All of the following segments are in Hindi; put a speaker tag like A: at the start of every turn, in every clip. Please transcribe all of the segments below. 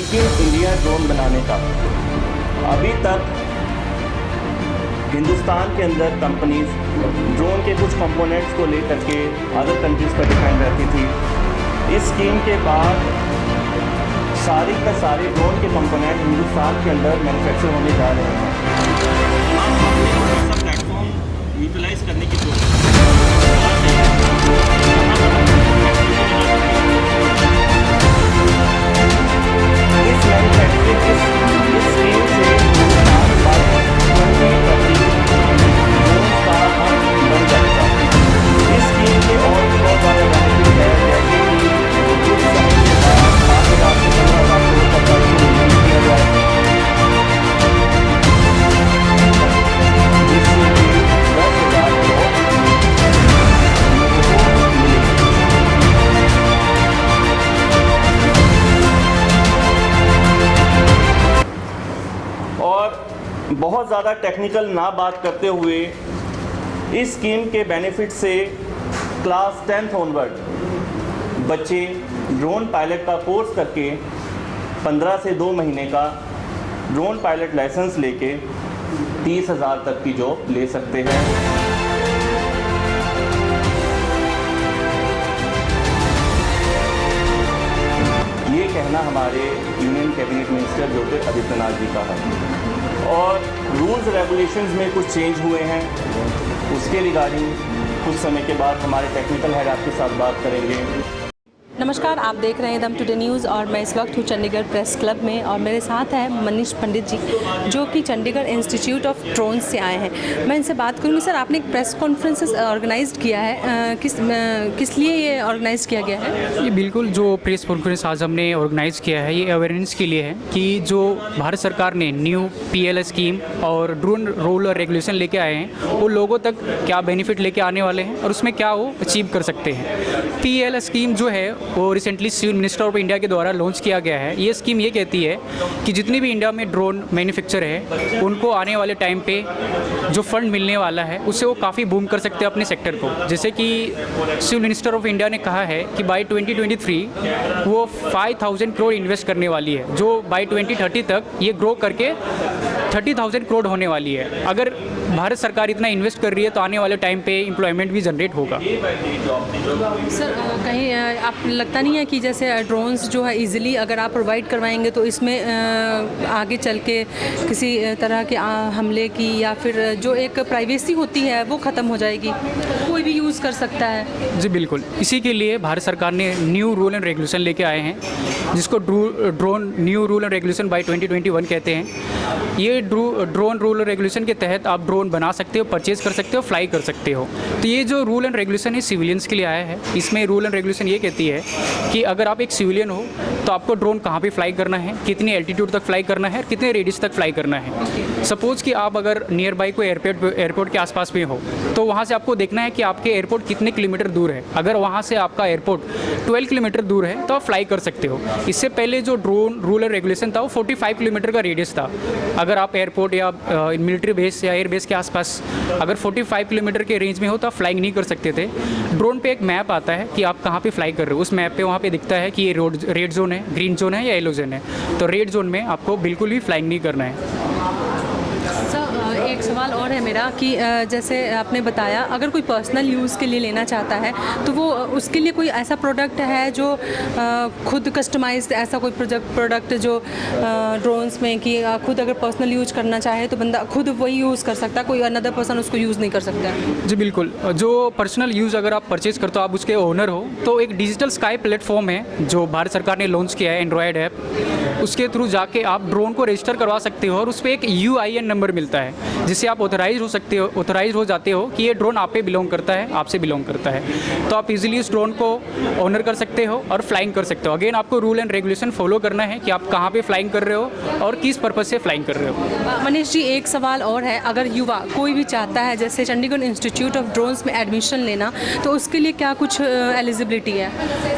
A: मेक इन इंडिया ड्रोन बनाने का। अभी तक हिंदुस्तान के अंदर कंपनीज ड्रोन के कुछ कंपोनेंट्स को लेकर के अदर कंट्रीज़ पर डिपेंड रहती थी। इस स्कीम के बाद सारे का सारे ड्रोन के कंपोनेंट हिंदुस्तान के अंदर मैन्युफैक्चर होने जा रहे हैं। प्लेटफॉर्म यूटिलाइज करने की बहुत ज़्यादा टेक्निकल ना बात करते हुए इस स्कीम के बेनिफिट से क्लास 10th ऑनवर्ड बच्चे ड्रोन पायलट का कोर्स करके 15 से 2 महीने का ड्रोन पायलट लाइसेंस लेके 30,000 तक की जॉब ले सकते हैं। ये कहना हमारे यूनियन कैबिनेट मिनिस्टर ज्योतिरादित्यनाथ जी का है। और रूल्स रेगुलेशंस में कुछ चेंज हुए हैं, उसके रिगार्डिंग कुछ समय के बाद हमारे टेक्निकल हेड आपके साथ बात करेंगे।
B: नमस्कार, आप देख रहे हैं दम टुडे न्यूज़ और मैं इस वक्त हूँ चंडीगढ़ प्रेस क्लब में और मेरे साथ है मनीष पंडित जी जो कि चंडीगढ़ इंस्टीट्यूट ऑफ ड्रोन से आए हैं। मैं इनसे बात करूँगी। सर, आपने एक प्रेस कॉन्फ्रेंस ऑर्गेनाइज्ड किया है, किस लिए ये ऑर्गेनाइज किया गया है?
C: ये बिल्कुल जो प्रेस कॉन्फ्रेंस आज हमने ऑर्गेनाइज़ किया है ये अवेयरनेस के लिए है कि जो भारत सरकार ने न्यू PLS स्कीम और ड्रोन रूल और रेगुलेशन लेके आए हैं वो लोगों तक क्या बेनिफिट लेके आने वाले हैं और उसमें क्या वो अचीव कर सकते हैं। PLS स्कीम जो है वो recently civil minister of India के द्वारा लॉन्च किया गया है। ये स्कीम ये कहती है कि जितनी भी इंडिया में ड्रोन मैन्युफैक्चर है उनको आने वाले टाइम पे जो फंड मिलने वाला है उससे वो काफ़ी बूम कर सकते हैं अपने सेक्टर को। जैसे कि सिविल मिनिस्टर ऑफ इंडिया ने कहा है कि बाय 2023 वो 5,000 करोड़ इन्वेस्ट करने वाली है, जो बाय 2030 तक ये ग्रो करके 30,000 करोड़ होने वाली है। अगर भारत सरकार इतना इन्वेस्ट कर रही है तो आने वाले टाइम पे एम्प्लॉयमेंट भी जनरेट होगा।
B: सर, कहीं आप लगता नहीं है कि जैसे ड्रोन्स जो है इजीली अगर आप प्रोवाइड करवाएंगे तो इसमें आगे चल के किसी तरह के हमले की या फिर जो एक प्राइवेसी होती है वो ख़त्म हो जाएगी, कोई भी यूज़ कर सकता है?
C: जी बिल्कुल, इसी के लिए भारत सरकार ने न्यू रूल एंड रेगुलेशन लेके आए हैं जिसको drone new rule and regulation bye 2021 कहते हैं। ये ड्रोन रूल एंड रेगुलेशन के तहत आप ड्रोन बना सकते हो, परचेज़ कर सकते हो, फ्लाई कर सकते हो। तो ये जो रूल एंड रेगुलेशन है सिविलियंस के लिए आया है। इसमें रूल एंड रेगुलेशन ये कहती है कि अगर आप एक सिविलियन हो तो आपको ड्रोन कहाँ पे फ्लाई करना है, कितनी एल्टीट्यूड तक फ्लाई करना है और कितने रेडियस तक फ्लाई करना है। सपोज़ कि आप अगर नियर बाई कोई एयरपोर्ट के आसपास में हो तो वहाँ से आपको देखना है कि आपके एयरपोर्ट कितने किलोमीटर दूर है। अगर वहाँ से आपका एयरपोर्ट 12 किलोमीटर दूर है तो आप फ्लाई कर सकते हो। इससे पहले जो ड्रोन रूल एंड रेगुलेशन था वो 45 किलोमीटर का रेडियस था। अगर आप एयरपोर्ट या मिलिट्री बेस या एयर बेस के आसपास अगर 45 किलोमीटर के रेंज में हो तो आप फ्लाइंग नहीं कर सकते थे। ड्रोन पे एक मैप आता है कि आप कहाँ पे फ्लाई कर रहे हो। उस मैप पे वहाँ पे दिखता है कि ये रेड जोन है, ग्रीन जोन है या येलो जोन है। तो रेड जोन में आपको बिल्कुल भी फ्लाइंग नहीं करना है।
B: एक सवाल और है मेरा कि जैसे आपने बताया अगर कोई पर्सनल यूज़ के लिए लेना चाहता है तो वो उसके लिए कोई ऐसा प्रोडक्ट है जो खुद कस्टमाइज्ड ऐसा कोई प्रोडक्ट जो ड्रोन्स में कि खुद अगर पर्सनल यूज करना चाहे तो बंदा खुद वही यूज़ कर सकता है, कोई अनदर पर्सन उसको यूज़ नहीं कर सकता?
C: जी बिल्कुल, जो पर्सनल यूज़ अगर आप परचेज़ करते हो, आप उसके ओनर हो, तो एक डिजिटल स्काई प्लेटफॉर्म है जो भारत सरकार ने लॉन्च किया है, एंड्रॉयड ऐप। उसके थ्रू जाके आप ड्रोन को रजिस्टर करवा सकते हो और उस पर एक UIN नंबर मिलता है जिससे आप ऑथराइज हो जाते हो कि ये ड्रोन आप पे बिलोंग करता है, आपसे बिलोंग करता है। तो आप इजीली इस ड्रोन को ऑनर कर सकते हो और फ्लाइंग कर सकते हो। अगेन आपको रूल एंड रेगुलेशन फॉलो करना है कि आप कहाँ पे फ्लाइंग कर रहे हो और किस पर्पज़ से फ्लाइंग कर रहे हो।
B: मनीष जी, एक सवाल और है, अगर युवा कोई भी चाहता है जैसे चंडीगढ़ इंस्टीट्यूट ऑफ ड्रोन्स में एडमिशन लेना तो उसके लिए क्या कुछ एलिजिबिलिटी है?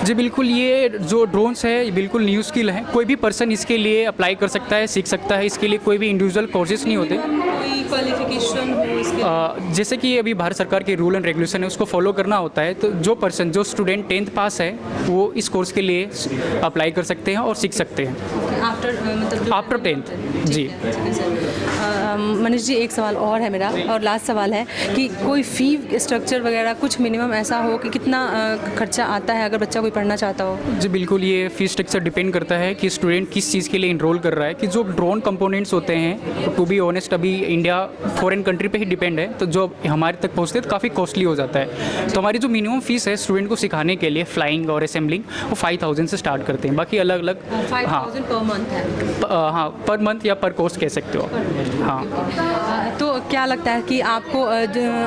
C: जी बिल्कुल, ये जो ड्रोन्स है ये बिल्कुल न्यू स्किल है। कोई भी पर्सन इसके लिए अप्लाई कर सकता है, सीख सकता है। इसके लिए कोई भी इंडिविजुअल कोर्सेज नहीं होते।
B: कोई क्वालिफिकेशन हो इसके?
C: जैसे कि अभी भारत सरकार के रूल एंड रेगुलेशन है उसको फॉलो करना होता है, तो जो स्टूडेंट 10th पास है वो इस कोर्स के लिए अप्लाई कर सकते हैं और सीख सकते हैं आफ्टर 10th। जी
B: मनीष जी, एक सवाल और है मेरा और लास्ट सवाल है कि कोई फ़ी स्ट्रक्चर वगैरह कुछ मिनिमम ऐसा हो कि कितना खर्चा आता है अगर बच्चा कोई पढ़ना चाहता हो?
C: जी बिल्कुल, ये फीस स्ट्रक्चर डिपेंड करता है कि स्टूडेंट किस चीज़ के लिए इनरोल कर रहा है। कि जो ड्रोन कंपोनेंट्स होते हैं, टू बी ऑनेस्ट अभी इंडिया फॉरेन कंट्री पे ही डिपेंड है, तो जो हमारे तक पहुँचते हैं तो काफ़ी कॉस्टली हो जाता है। तो हमारी जो मिनिमम फीस है स्टूडेंट को सिखाने के लिए फ्लाइंग और असेंबलिंग, वो 5000 से स्टार्ट करते हैं। बाकी अलग अलग
B: 5000 पर मंथ है?
C: हाँ, पर मंथ या पर कोर्स कह सकते हो। हाँ,
B: तो क्या लगता है कि आपको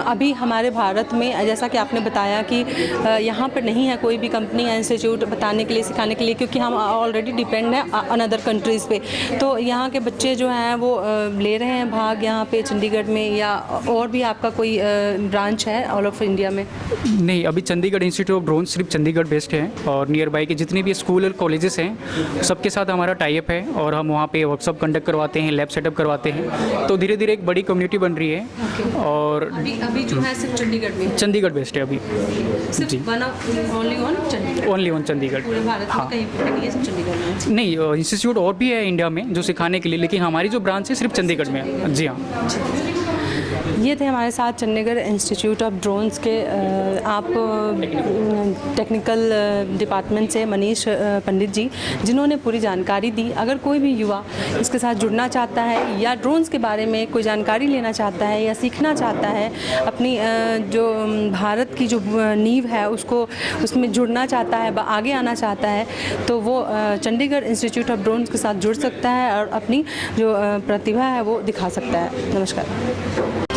B: अभी हमारे भारत में जैसा कि आपने बताया कि यहाँ पर नहीं है कोई भी कंपनी या इंस्टीट्यूट बताने के लिए, सिखाने के लिए, क्योंकि हम ऑलरेडी डिपेंड हैं अनदर कंट्रीज़ पे, तो यहाँ के बच्चे जो हैं वो ले रहे हैं भाग यहाँ पे चंडीगढ़ में, या और भी आपका कोई ब्रांच है ऑल ऑफ इंडिया में?
C: नहीं, अभी चंडीगढ़ इंस्टीट्यूट ऑफ ड्रोन सिर्फ चंडीगढ़ बेस्ड है, और नियर बाई के जितने भी स्कूल और कॉलेजेस हैं सबके साथ हमारा टाई अप है, और हम वहाँ पे वर्कशॉप कंडक्ट करवाते हैं, लैब सेटअप करवाते हैं। तो धीरे धीरे एक बड़ी कम्युनिटी बन रही है। और
B: अभी जो है सिर्फ चंडीगढ़ में?
C: चंडीगढ़ बेस्ड है अभी जी, ओनली ऑन चंडीगढ़।
B: पूरे भारत में कहीं पे नहीं है, सिर्फ चंडीगढ़ में?
C: नहीं, इंस्टीट्यूट और भी है इंडिया में जो सिखाने के लिए, लेकिन हमारी जो ब्रांच है सिर्फ चंडीगढ़ में है। जी हाँ।
B: ये थे हमारे साथ चंडीगढ़ इंस्टीट्यूट ऑफ ड्रोन्स के आप टेक्निकल डिपार्टमेंट से मनीष पंडित जी, जिन्होंने पूरी जानकारी दी। अगर कोई भी युवा इसके साथ जुड़ना चाहता है या ड्रोन्स के बारे में कोई जानकारी लेना चाहता है या सीखना चाहता है, अपनी जो भारत की जो नींव है उसको, उसमें जुड़ना चाहता है, आगे आना चाहता है, तो वो चंडीगढ़ इंस्टीट्यूट ऑफ ड्रोन्स के साथ जुड़ सकता है और अपनी जो प्रतिभा है वो दिखा सकता है। नमस्कार।